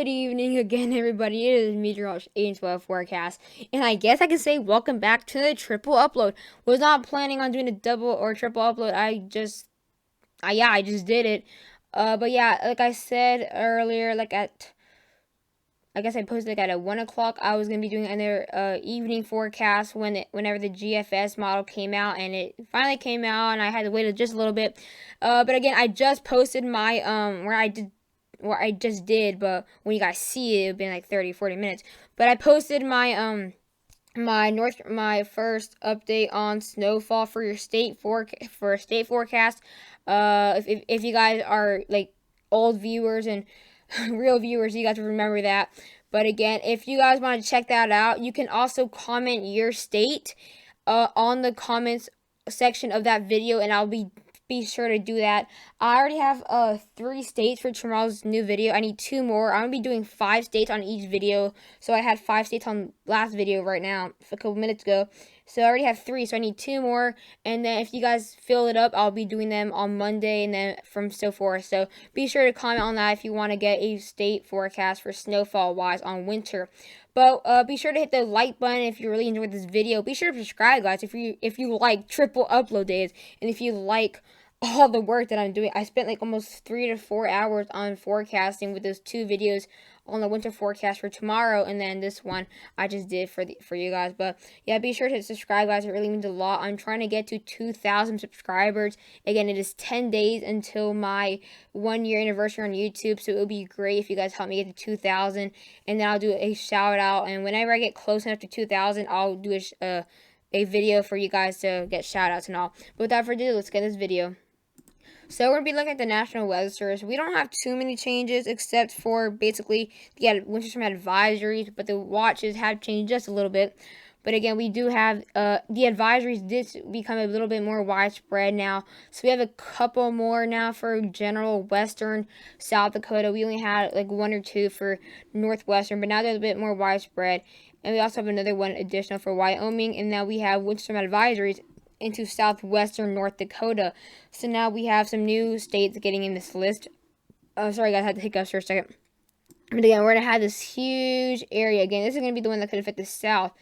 Good evening again, everybody. It is Meteorology 812 forecast, and I guess I can say welcome back to the triple upload. Was not planning on doing a double or triple upload. I just did it. But yeah, like I said earlier, I guess I posted at 1 o'clock. I was gonna be doing another evening forecast whenever the GFS model came out, and it finally came out, and I had to wait just a little bit. But again, I just posted my where I just did, but when you guys see it, it'll be like 30-40 minutes. But I posted my first update on snowfall for your state for state forecast. If you guys are like old viewers and real viewers, you guys will remember that. But again, if you guys want to check that out, you can also comment your state on the comments section of that video, and I'll be sure to do that. I already have 3 states for tomorrow's new video. I need 2 more. I'm gonna be doing 5 states on each video. So I had 5 states on last video right now a couple minutes ago. So I already have 3, so I need 2 more. And then if you guys fill it up, I'll be doing them on Monday and then from so forth. So be sure to comment on that if you want to get a state forecast for snowfall wise on winter. But be sure to hit the like button if you really enjoyed this video. Be sure to subscribe, guys, if you like triple upload days, and if you like all the work that I'm doing. I spent like almost 3 to 4 hours on forecasting with those 2 videos on the winter forecast for tomorrow, and then this one I just did for you guys. But yeah, be sure to subscribe, guys. It really means a lot. I'm trying to get to 2,000 subscribers. Again, it is 10 days until my 1-year anniversary on YouTube, so it would be great if you guys help me get to 2,000, and then I'll do a shout out. And whenever I get close enough to 2,000, I'll do a video for you guys to get shout outs and all. But without further ado, let's get this video. So we're going to be looking at the National Weather Service. We don't have too many changes except for basically the winter storm advisories, but the watches have changed just a little bit. But again, we do have the advisories did become a little bit more widespread now. So we have a couple more now for general western South Dakota. We only had like 1 or 2 for northwestern, but now they're a bit more widespread. And we also have another one additional for Wyoming. And now we have winter storm advisories into southwestern North Dakota. So now we have some new states getting in this list. Sorry guys, I had to hiccup for a second. But again, we're going to have this huge area. Again, this is going to be the one that could affect the south.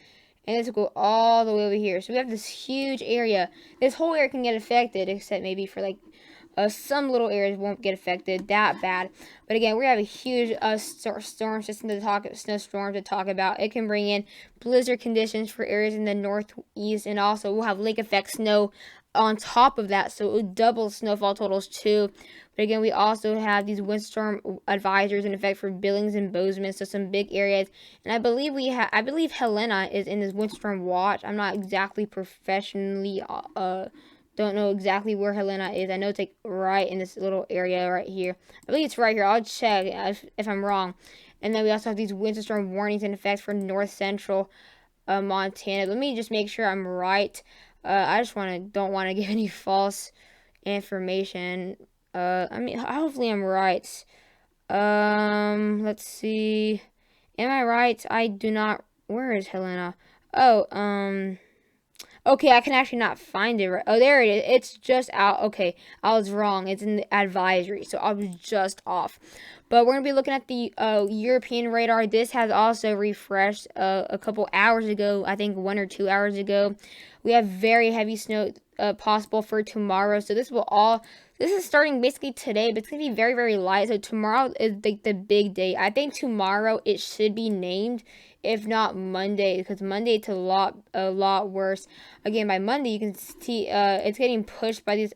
And this will go all the way over here. So we have this huge area. This whole area can get affected, except maybe for like some little areas won't get affected that bad. But again, we have a huge storm system snowstorm to talk about. It can bring in blizzard conditions for areas in the northeast, and also we'll have lake effect snow on top of that, so it will double snowfall totals too. But again, we also have these windstorm advisories in effect for Billings and Bozeman, so some big areas. And I believe Helena is in this windstorm watch. I'm not exactly professionally don't know exactly where Helena is. I know it's like right in this little area right here. I believe it's right here. I'll check if I'm wrong. And then we also have these windstorm warnings in effect for north central Montana. Let me just make sure I'm right. I just don't want to give any false information. I mean, hopefully I'm right. Let's see. Am I right? I do not. Where is Helena? Oh, okay, I can actually not find it right. Oh, there it is. It's just out. Okay, I was wrong. It's in the advisory, so I was just off. But we're going to be looking at the European radar. This has also refreshed a couple hours ago. I think 1 or 2 hours ago. We have very heavy snow possible for tomorrow. So this is starting basically today, but it's going to be very, very light. So tomorrow is like the big day. I think tomorrow it should be named, if not Monday, because Monday it's a lot worse. Again, by Monday you can see it's getting pushed by these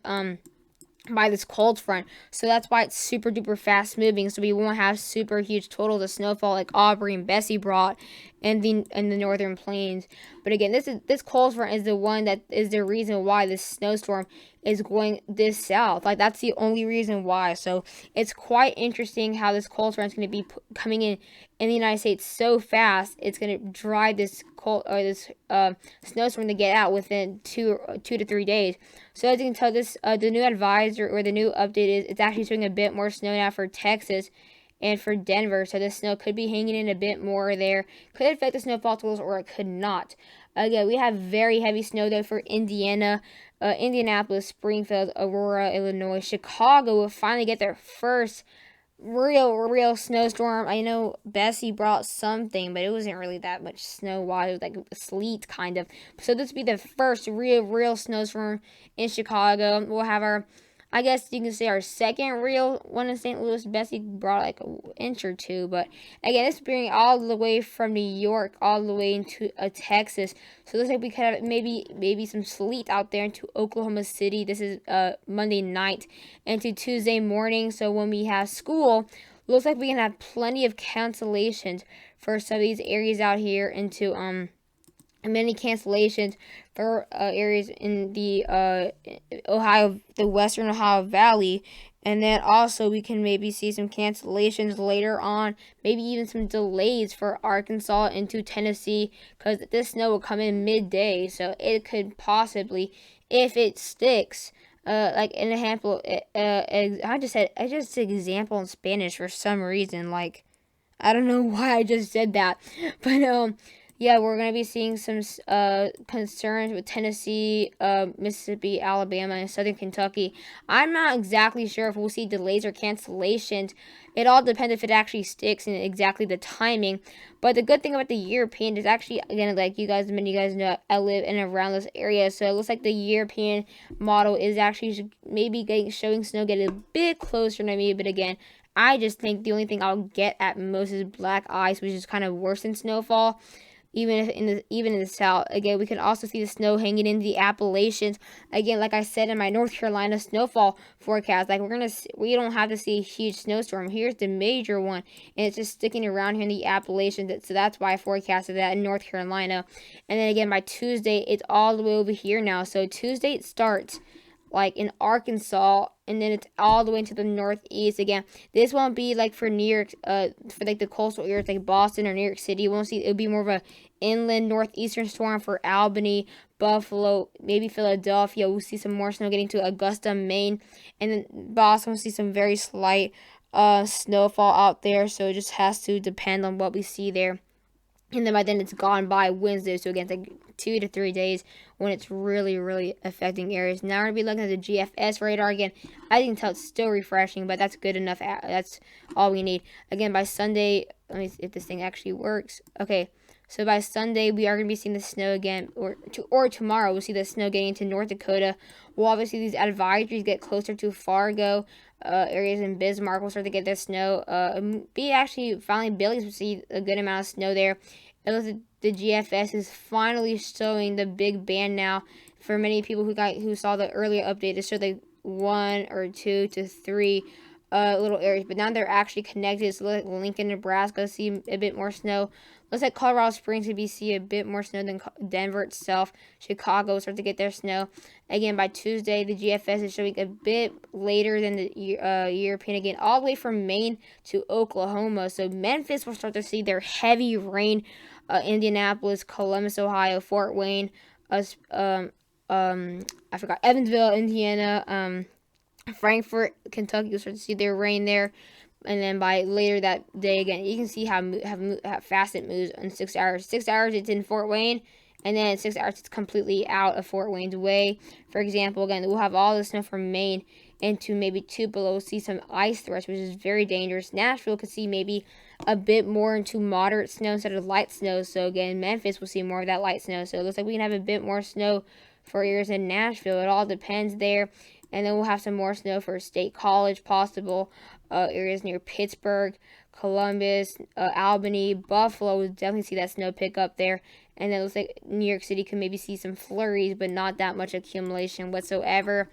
by this cold front, so that's why it's super duper fast moving, so we won't have super huge totals of snowfall like Aubrey and Bessie brought in the northern plains. But again, this cold front is the one that is the reason why this snowstorm is going this south. Like, that's the only reason why. So it's quite interesting how this cold front is going to be coming in the United States so fast. It's going to drive this snowstorm to get out within 2 to 3 days. So as you can tell, this the new advisor or the new update is it's actually showing a bit more snow now for Texas and for Denver. So the snow could be hanging in a bit more there. Could affect the snowfall totals, or it could not. Again, we have very heavy snow though for Indiana, Indianapolis, Springfield, Aurora, Illinois. Chicago will finally get their first real snowstorm. I know Bessie brought something, but it wasn't really that much snow. Wise, it was like sleet kind of. So this will be the first real snowstorm in Chicago. We'll have our, I guess you can say, our second real one in St. Louis. Bessie brought like an inch or two, but again, this is bringing all the way from New York all the way into Texas. So it looks like we could have maybe some sleet out there into Oklahoma City. This is Monday night into Tuesday morning. So when we have school, looks like we can have plenty of cancellations for some of these areas out here into many cancellations for areas in the the Western Ohio Valley. And then also we can maybe see some cancellations later on, maybe even some delays for Arkansas into Tennessee, because this snow will come in midday, so it could possibly, if it sticks, like in a handful. I just said example in Spanish for some reason. Like, I don't know why I just said that, but yeah, we're gonna be seeing some concerns with Tennessee, Mississippi, Alabama, and Southern Kentucky. I'm not exactly sure if we'll see delays or cancellations. It all depends if it actually sticks and exactly the timing. But the good thing about the European is actually, again, like many of you guys know, I live in and around this area, so it looks like the European model is actually maybe showing snow getting a bit closer to me. But again, I just think the only thing I'll get at most is black ice, which is kind of worse than snowfall. Even in the south, again, we can also see the snow hanging in the Appalachians. Again, like I said in my North Carolina snowfall forecast, like we don't have to see a huge snowstorm. Here's the major one, and it's just sticking around here in the Appalachians. So that's why I forecasted that in North Carolina. And then again, by Tuesday, it's all the way over here now. So Tuesday it starts like in Arkansas, and then it's all the way into the northeast. Again, this won't be like for New York, for like the coastal areas like Boston or New York City. You won't see, it'll be more of a inland northeastern storm for Albany, Buffalo, maybe Philadelphia. We'll see some more snow getting to Augusta, Maine, and then Boston will see some very slight snowfall out there. So it just has to depend on what we see there. And then by then it's gone by Wednesday, so again, it's like 2 to 3 days when it's really affecting areas. Now we're going to be looking at the GFS radar again. I can tell it's still refreshing, but that's good enough. That's all we need. Again, by Sunday, let me see if this thing actually works. Okay, so by Sunday, we are going to be seeing the snow again, or tomorrow, we'll see the snow getting into North Dakota. We'll obviously these advisories get closer to Fargo. Areas in Bismarck will start to get the snow. Be actually finally Billings will see a good amount of snow there. It looks like the GFS is finally showing the big band now. For many people who saw the earlier update, it showed like 1 or 2 to 3 little areas, but now they're actually connected. So like Lincoln, Nebraska, see a bit more snow. Looks like Colorado Springs could be see a bit more snow than Denver itself. Chicago will start to get their snow. Again, by Tuesday, the GFS is showing a bit later than the European, again, all the way from Maine to Oklahoma. So Memphis will start to see their heavy rain. Indianapolis, Columbus, Ohio, Fort Wayne, I forgot, Evansville, Indiana, Frankfort, Kentucky will start to see their rain there. And then by later that day, again, you can see how fast it moves in 6 hours. 6 hours, it's in Fort Wayne. And then in 6 hours, it's completely out of Fort Wayne's way. For example, again, we'll have all the snow from Maine into maybe Tupelo. See some ice threats, which is very dangerous. Nashville could see maybe a bit more into moderate snow instead of light snow. So again, Memphis will see more of that light snow. So it looks like we can have a bit more snow for areas in Nashville. It all depends there. And then we'll have some more snow for State College, possible areas near Pittsburgh, Columbus, Albany, Buffalo. We'll definitely see that snow pick up there. And then it looks like New York City can maybe see some flurries, but not that much accumulation whatsoever.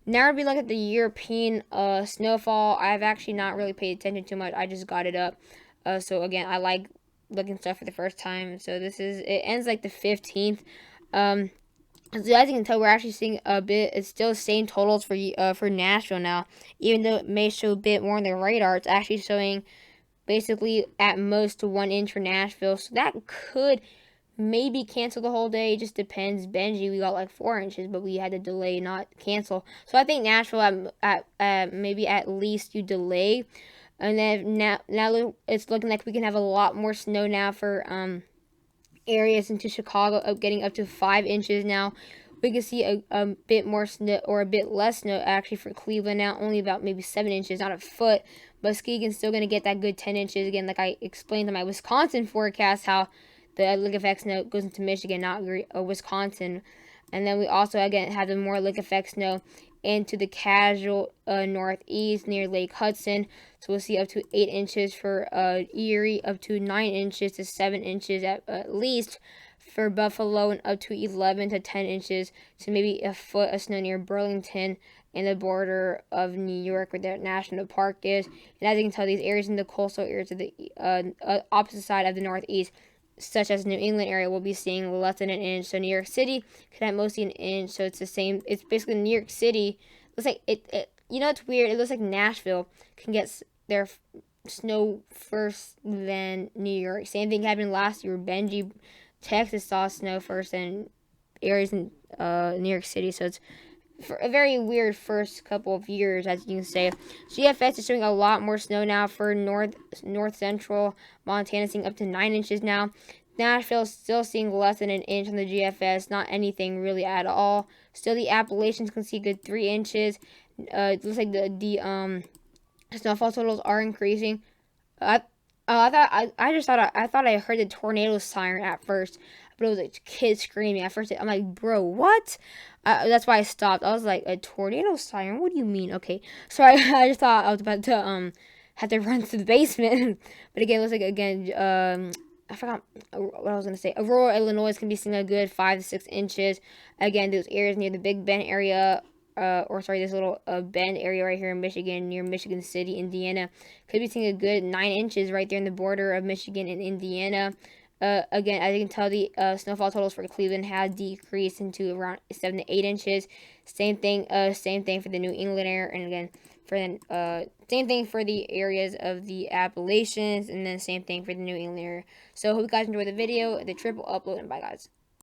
Now we'll be looking at the European snowfall. I've actually not really paid attention too much. I just got it up. So again, I like looking stuff for the first time. So it ends like the 15th. So as you can tell, we're actually seeing a bit. It's still the same totals for Nashville now, even though it may show a bit more on the radar. It's actually showing basically at most 1 inch for Nashville. So that could maybe cancel the whole day. It just depends. Benji, we got like 4 inches, but we had to delay, not cancel. So I think Nashville at maybe at least you delay, and then now it's looking like we can have a lot more snow now for areas into Chicago, getting up to 5 inches now. We can see a bit more snow, or a bit less snow actually for Cleveland now, only about maybe 7 inches, not a foot. But Muskegon's still going to get that good 10 inches. Again, like I explained in my Wisconsin forecast, how the lake effect snow goes into Michigan, not Wisconsin. And then we also, again, have the more lake effect snow into the casual northeast near Lake Hudson. So we'll see up to 8 inches for Erie, up to 9 inches to 7 inches at least for Buffalo, and up to 11 to 10 inches to maybe a foot of snow near Burlington and the border of New York where the national park is. And as you can tell, these areas in the coastal areas of the opposite side of the northeast, such as New England area, will be seeing less than an inch. So New York City could have mostly an inch. So it's the same. It's basically New York City. Looks like it. You know, it's weird. It looks like Nashville can get their snow first than New York. Same thing happened last year. Benji, Texas saw snow first than areas in New York City. So it's for a very weird first couple of years, as you can say. GFS is showing a lot more snow now for north central Montana, seeing up to 9 inches now. Nashville's still seeing less than an inch on the GFS, not anything really at all. Still, the Appalachians can see a good 3 inches. It looks like the snowfall totals are increasing. I thought I heard the tornado siren at first, but it was like kids screaming. At first, I'm like, bro, what? That's why I stopped. I was like, a tornado siren? What do you mean? Okay, so I just thought I was about to have to run to the basement. But again, it looks like I forgot what I was gonna say. Aurora, Illinois can be seeing a good 5 to 6 inches. Again, those areas near the Big Bend area, this little bend area right here in Michigan, near Michigan City, Indiana, could be seeing a good 9 inches right there in the border of Michigan and Indiana. Again, as you can tell, the snowfall totals for Cleveland has decreased into around 7 to 8 inches. Same thing for the New England area, and again, same thing for the areas of the Appalachians, and then same thing for the New England area. So, hope you guys enjoyed the video, the triple upload, and bye, guys.